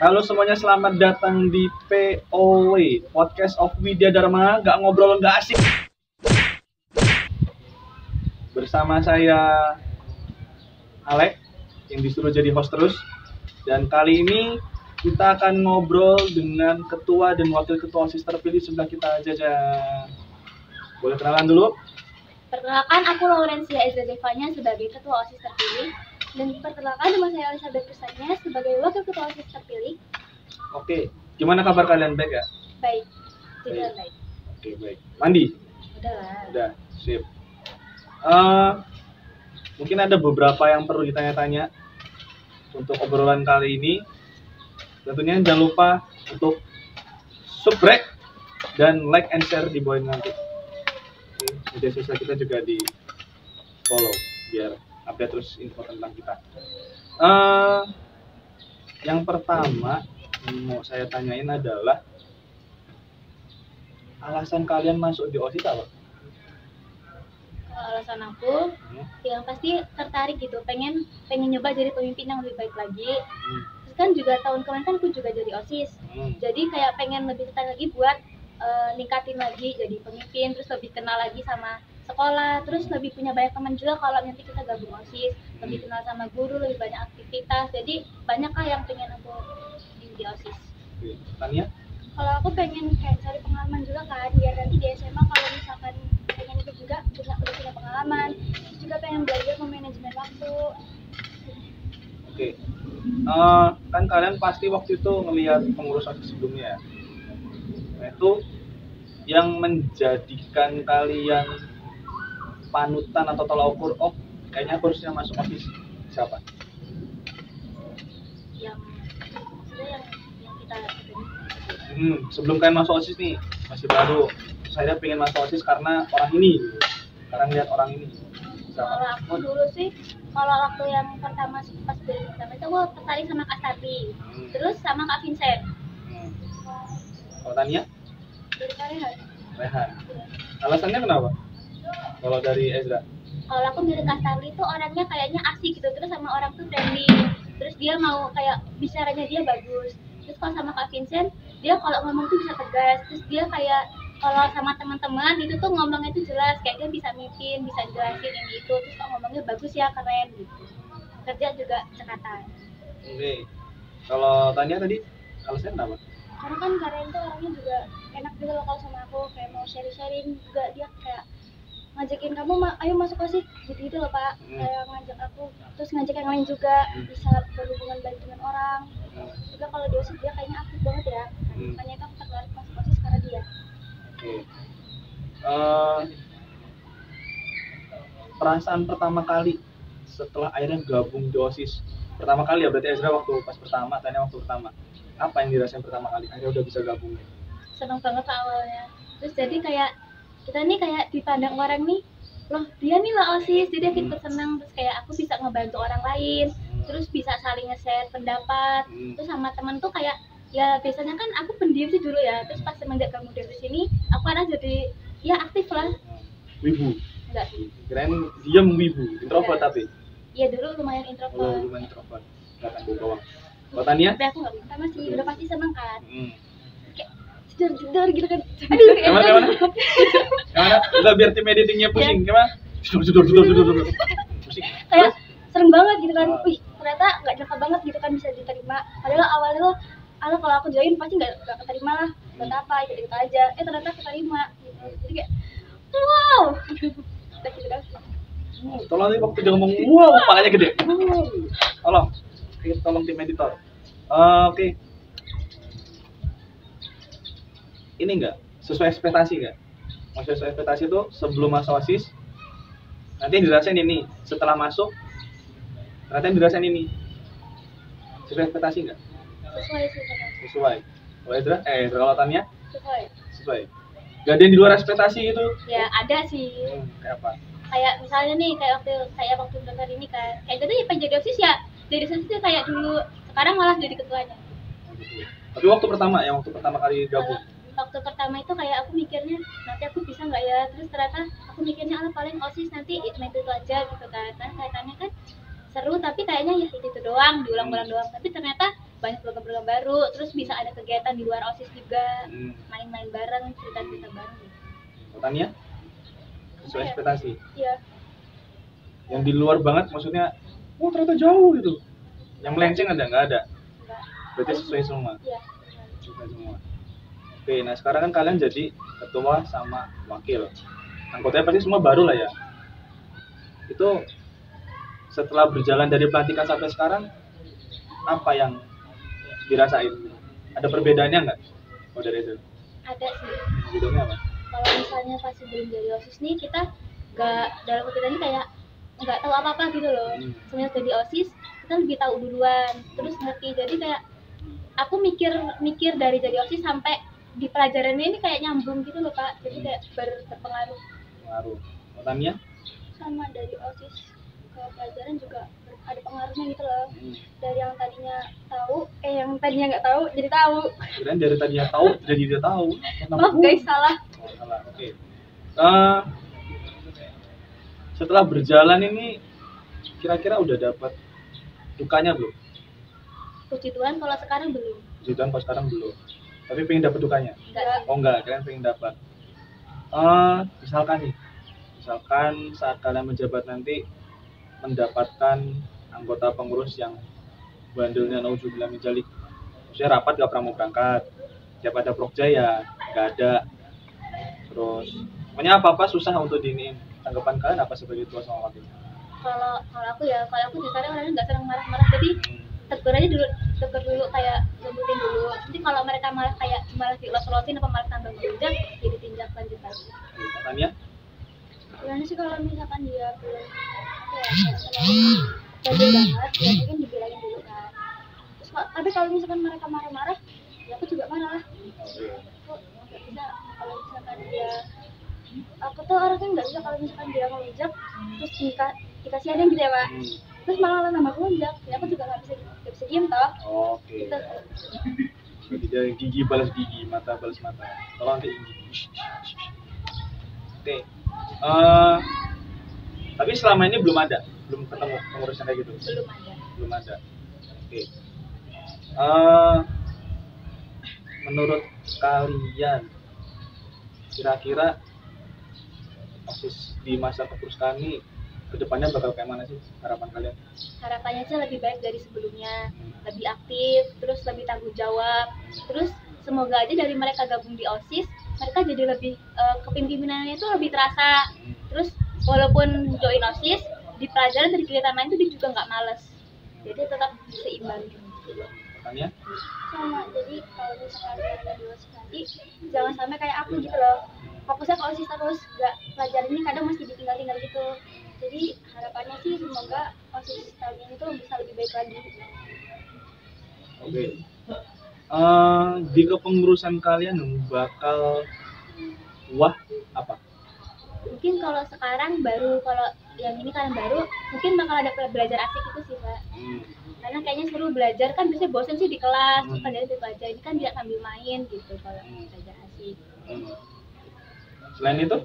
Halo semuanya, selamat datang di POW, Podcast of Widya Dharma, gak ngobrol gak asik. Bersama saya Alek, yang disuruh jadi host terus. Dan kali ini kita akan ngobrol dengan ketua dan wakil ketua OSIS terpilih sebelah kita, Jaja. Boleh kenalan dulu? Perkenalkan, aku Laurencia Ezra Devanya sebagai ketua OSIS terpilih. Dan perkenalkan, nama saya Elizabeth Krisania sebagai wakil ketua OSIS terpilih. Oke, gimana kabar kalian? Baik ya? Baik, tidak baik. Oke, baik. Mandi? Udah lah. Udah, sip. Mungkin ada beberapa yang perlu ditanya-tanya untuk obrolan kali ini. Tentunya jangan lupa untuk subscribe dan like and share di bawah nanti. Media sosial kita juga di follow biar update terus info tentang kita. Yang pertama yang mau saya tanyain adalah alasan kalian masuk di OSIS apa? Kalau alasan aku, yang pasti tertarik gitu, pengen nyoba jadi pemimpin yang lebih baik lagi. Terus kan juga tahun kemarin kan aku juga jadi OSIS, jadi kayak pengen lebih tertarik lagi buat ningkatin lagi jadi pemimpin, terus lebih kenal lagi sama sekolah, terus lebih punya banyak teman juga kalau nanti kita gabung OSIS, lebih kenal sama guru, lebih banyak aktivitas, jadi banyak yang pengen aku di OSIS. Tanya? Kalau aku pengen kayak cari pengalaman juga kan, biar nanti di SMA kalau misalkan pengen ikut juga udah punya pengalaman, terus juga pengen belajar memanajemen waktu. Oke. Kan kalian pasti waktu itu ngelihat pengurus OSIS sebelumnya ya. Nah, itu yang menjadikan kalian panutan atau tolak ukur, oh kayaknya aku harusnya masuk OSIS, siapa? Yang maksudnya yang kita Sebelum kalian masuk OSIS nih, masih baru, saya pengen masuk OSIS karena orang ini gitu. Karena lihat orang ini. Kalau aku dulu sih, kalau waktu yang pertama pas dari pertama itu aku tertarik sama Kak Sapi, terus sama Kak Vincent. Kalau Tania? Dari Kak Rehan. Rehan. Alasannya kenapa? Kalau dari Ezra? Kalau aku milih Kak Starly itu orangnya kayaknya asik gitu, terus sama orang tuh friendly, terus dia mau kayak bicaranya dia bagus. Terus kalau sama Kak Vincent, dia kalau ngomong tuh bisa tegas, terus dia kayak kalau sama teman-teman itu tuh ngomongnya tuh jelas, kayak dia bisa mimpin, bisa jelasin ini itu, terus kalau ngomongnya bagus ya, keren gitu. Kerja juga cekatan. Oke. Kalau Tania tadi, alasannya kenapa? Karena kan Karen tuh orangnya juga enak juga loh kalau sama aku, kayak mau sharing-sharing juga, dia kayak ngajakin kamu ayo masuk OSIS gitu loh Pak. Kayak ngajak aku, terus ngajak yang lain juga, bisa berhubungan baik dengan orang. Juga kalau di OSIS dia kayaknya aktif banget ya, makanya itu aku tertarik masuk OSIS karena dia. Oke. Perasaan pertama kali setelah akhirnya gabung di OSIS, pertama kali ya berarti Ezra waktu pas pertama, Tania waktu pertama, apa yang dirasain pertama kali akhirnya udah bisa gabung? Seneng banget awalnya, terus jadi kayak kita nih kayak dipandang orang nih, loh dia nih lah OSIS, jadi aku ikut senang, terus kayak aku bisa ngebantu orang lain, terus bisa saling nge-share pendapat, terus sama temen tuh kayak ya biasanya kan aku pendiam sih dulu ya, terus pas semenjak kamu dari sini aku kadang jadi ya aktif lah. Wibu? Enggak sih, Kirain diam wibu, introvert tapi? Iya dulu lumayan introvert. Lumayan introvert, gak akan bawa bawang. Kalau Tania? Tapi aku nggak bisa sih, udah pasti seneng kan. Kayak jedar gitu kan. Gimana? Udah biar tim editingnya pusing, gimana? Jedar. Pusing. Kayak serem banget gitu kan. Wih, ternyata nggak nyangka banget gitu kan bisa diterima. Padahal awalnya lo, kalau aku join pasti nggak keterima lah. Buat apa? Ikut aja. Ternyata keterima. Gitu. Jadi kayak wow. Udah gitu kan. Tolong nih waktu dia ngomong wow, palanya gede. Tolong tim editor. Oke. Ini enggak sesuai ekspektasi enggak? Maksudnya sesuai ekspektasi itu sebelum masuk OSIS nanti yang dirasain ini, setelah masuk ternyata yang dirasain ini. Sesuai ekspektasi enggak? Sesuai. Kalau Ezra, kalau Tania? Sesuai. Gak ada yang di luar ekspektasi gitu? Ya ada sih. Kayak apa? Kayak misalnya nih, kayak waktu belajar ini kan, kayak gitu ya pengen jadi OSIS ya, jadi OSIS tuh kayak dulu, sekarang malah jadi ketuanya. Tapi waktu pertama kali gabung? Waktu pertama itu kayak aku mikirnya nanti aku bisa nggak ya, terus ternyata aku mikirnya paling OSIS nanti itu aja gitu kan, kelihatannya kan seru tapi kayaknya ya itu doang, diulang-ulang doang, tapi ternyata banyak program-program baru, terus bisa ada kegiatan di luar OSIS juga, main-main bareng, cerita-cerita bareng gitu. Tania sesuai ekspektasi. Iya. Yang di luar banget maksudnya, oh ternyata jauh gitu. Yang melenceng ada nggak ada? Enggak. Berarti sesuai semua. Iya. Sesuai semua. Oke, nah sekarang kan kalian jadi ketua sama wakil. Anggotanya pasti semua baru lah ya. Itu setelah berjalan dari pelantikan sampai sekarang, apa yang dirasain? Ada perbedaannya nggak? Oh dari itu? Ada sih. Bedanya apa? Kalau misalnya pas sebelum jadi OSIS nih, kita nggak, dalam kita ini kayak nggak tahu apa-apa gitu loh. Semenjak jadi OSIS, kita lebih tahu duluan, terus ngerti. Jadi kayak aku mikir dari jadi OSIS sampai di pelajaran ini kayak nyambung gitu loh Pak. Jadi kayak berpengaruh. Pengaruh. Tania? Sama dari OSIS ke pelajaran juga ada pengaruhnya gitu loh. Dari yang tadinya tahu, yang tadinya nggak tahu jadi tahu. Kirain dari tadinya tahu jadi tidak tahu. Maaf guys, salah. Oh, salah. Oke. Setelah berjalan ini kira-kira udah dapat dukanya belum? Puji Tuhan kalau sekarang belum. Puji Tuhan kalau sekarang belum. Tapi pengen dapat dukanya? Enggak. Oh enggak, kalian pengen dapat. Misalkan saat kalian menjabat nanti mendapatkan anggota pengurus yang bandelnya nauzubillah min dzalik. Maksudnya rapat gak pernah mau berangkat. Tiap ada prokja ya gak ada. Terus pokoknya apa-apa susah untuk diinin. Tanggapan kalian apa sebagai ketua sama wakil? Kalau aku dasarnya orangnya nggak senang marah-marah, jadi tegur aja dulu, kayak lembutin dulu. Nanti kalau mereka malah diulas-ulasin apa malah tambah melunjak, jadi tindak lanjut lagi. Tanya? Gimana sih kalau misalkan dia belum terlalu banget, ya mungkin dibilangin dulu kan. Terus, tapi kalau misalkan mereka marah-marah, ya aku juga marah. Kok nggak bisa kalau misalkan dia, aku tuh orangnya nggak bisa kalau misalkan dia ngelunjak terus dikasih ada gitu ya Pak, terus malah nambah ngelunjak, ya aku juga nggak bisa diem toh. Oke. Gitu. Jadi dari gigi balas gigi, mata balas mata. Kalau nanti oke. Tapi selama ini belum ketemu pengurusnya kayak gitu. Belum ada. Oke. Menurut kalian kira-kira OSIS di masa kepengurusan ini kedepannya bakal kayak mana sih harapan kalian? Harapannya sih lebih baik dari sebelumnya, lebih aktif, terus lebih tanggung jawab, terus semoga aja dari mereka gabung di OSIS, mereka jadi lebih kepemimpinannya itu lebih terasa. Terus walaupun join OSIS, di pelajaran dari kegiatan lain itu dia juga nggak males, jadi tetap seimbang gitu. Tanya? Sama, jadi kalau misalkan ada di OSIS nanti jangan sampai kayak aku gitu loh, fokusnya ke OSIS terus, nggak pelajarannya kadang masih ditinggal-tinggal gitu. Jadi harapannya sih semoga OSIS tahun ini tuh bisa lebih baik lagi. Oke. Di kepengurusan kalian bakal apa? Mungkin kalau sekarang baru, kalau yang ini kalian baru, mungkin bakal ada belajar asik itu sih Pak. Karena kayaknya seru belajar, kan biasanya bosen sih di kelas, terus kan dari belajar, ini kan dia sambil main gitu kalau belajar asik. Selain itu?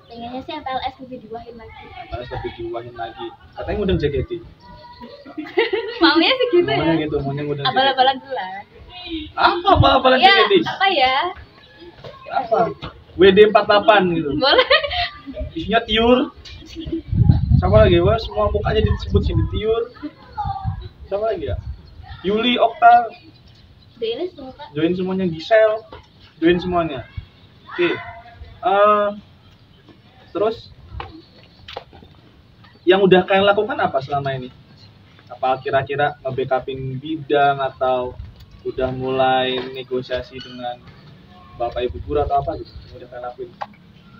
Pengennya sih FLS lebih diwahin lagi. FLS lebih diwahin lagi. Katanya ngundang JKT. Maunya sih gitu maunya ya. Gitu, maunya ngundang abal-abalan dulu lah. Apa abal-abalan Ya, JKT? apa ya? Apa? WD 48 gitu. Boleh. Isinya tiur. Sama lagi, wah semua mukanya disebut sini tiur. Sama lagi ya? Yuli, Okta. Join semua Pak. Join semuanya, Gisel. Join semuanya. Oke. Terus yang udah kalian lakukan apa selama ini? Apa kira-kira nge-backupin bidang atau udah mulai negosiasi dengan Bapak Ibu guru atau apa gitu? Yang udah kalian lakuin?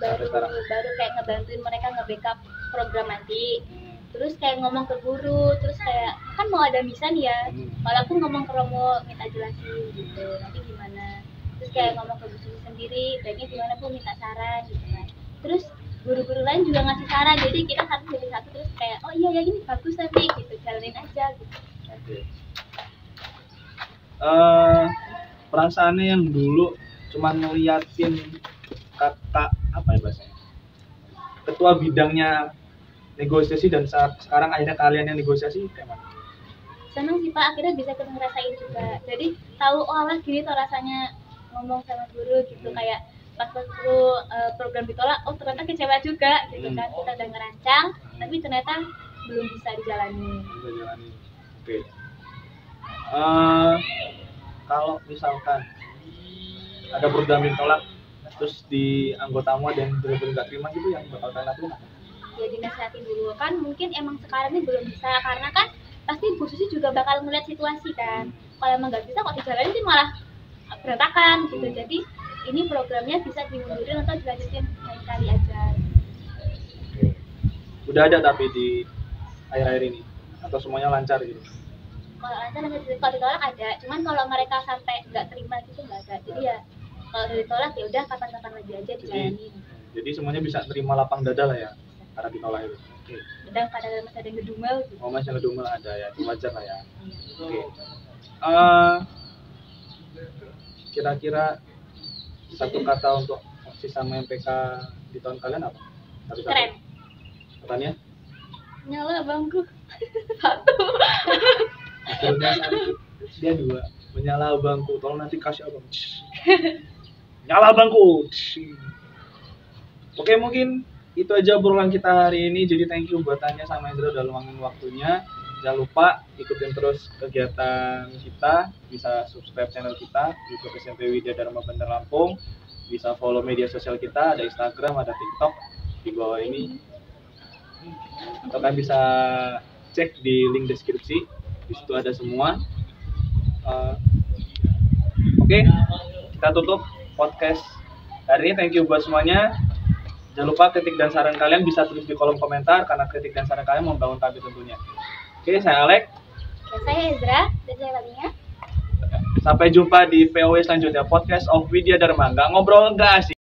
Baru kayak ngebantuin mereka nge-backup program nanti. Terus kayak ngomong ke guru, terus kayak kan mau ada misa nih ya. Kalau aku ngomong ke Romo minta jelasin gitu, nanti gimana. Terus kayak ngomong ke guru sendiri, baiknya gimana Bu, minta saran gitu kan. Terus guru-guru lain juga ngasih saran, jadi kita satu jadi satu, terus kayak oh iya ya ini bagus nanti gitu, jalanin aja gitu. Oke. Perasaannya yang dulu cuma ngeliatin kakak apa ya bahasanya, ketua bidangnya negosiasi, dan saat sekarang akhirnya kalian yang negosiasi kayak mana? seneng sih Pak, akhirnya bisa ngerasain juga. Jadi tahu oh alah gini tuh rasanya ngomong sama guru gitu, kayak pas waktu program ditolak, oh ternyata kecewa juga gitu kan. Kita udah ngerancang, tapi ternyata belum bisa dijalani. Oke. Kalau misalkan ada program ditolak, terus di anggotamu ada yang benar-benar nggak terima gitu, yang bakal kalian lakuin apa? Ya dinasihatin dulu kan, mungkin emang sekarang ini belum bisa, karena kan pasti Bu Susi juga bakal melihat situasi kan. Kalau emang nggak bisa kok dijalanin sih malah berantakan gitu. Jadi ini programnya bisa dimundurin atau dilanjutin lain kali aja. Udah ada tapi di akhir-akhir ini atau semuanya lancar gitu? Kalau lancar kalau ditolak ada, cuman kalau mereka sampai nggak terima gitu nggak ada. Jadi ya kalau udah ditolak ya udah kapan-kapan lagi aja dijalanin. Jadi semuanya bisa terima lapang dada lah ya karena ditolak itu. Oke. Udah pada masih ada yang ngedumel gitu. Oh, masih ngedumel ada ya, itu wajar lah ya. Oke. Kira-kira satu kata untuk OSIS sama MPK di tahun kalian apa? Keren. Katanya? Nyala bangku. Satu. Dia dua. Menyala bangku. Tolong nanti kasih abang. Nyala bangku. Oke, mungkin itu aja obrolan kita hari ini. Jadi thank you buat Tanya sama Ezra udah luangin waktunya. Jangan lupa ikutin terus kegiatan kita. Bisa subscribe channel kita YouTube SMP Widya Dharma Bandar Lampung. Bisa follow media sosial kita, ada Instagram, ada TikTok di bawah ini. Atau kalian bisa cek di link deskripsi, di situ ada semua. Oke, kita tutup podcast hari ini. Thank you buat semuanya. Jangan lupa kritik dan saran kalian bisa tulis di kolom komentar, karena kritik dan saran kalian membangun kami tentunya. Oke, saya Alek. Saya Ezra, dan saya Laminya. Sampai jumpa di POW selanjutnya, Podcast of Widya Dharma. Nggak ngobrol, nggak asik.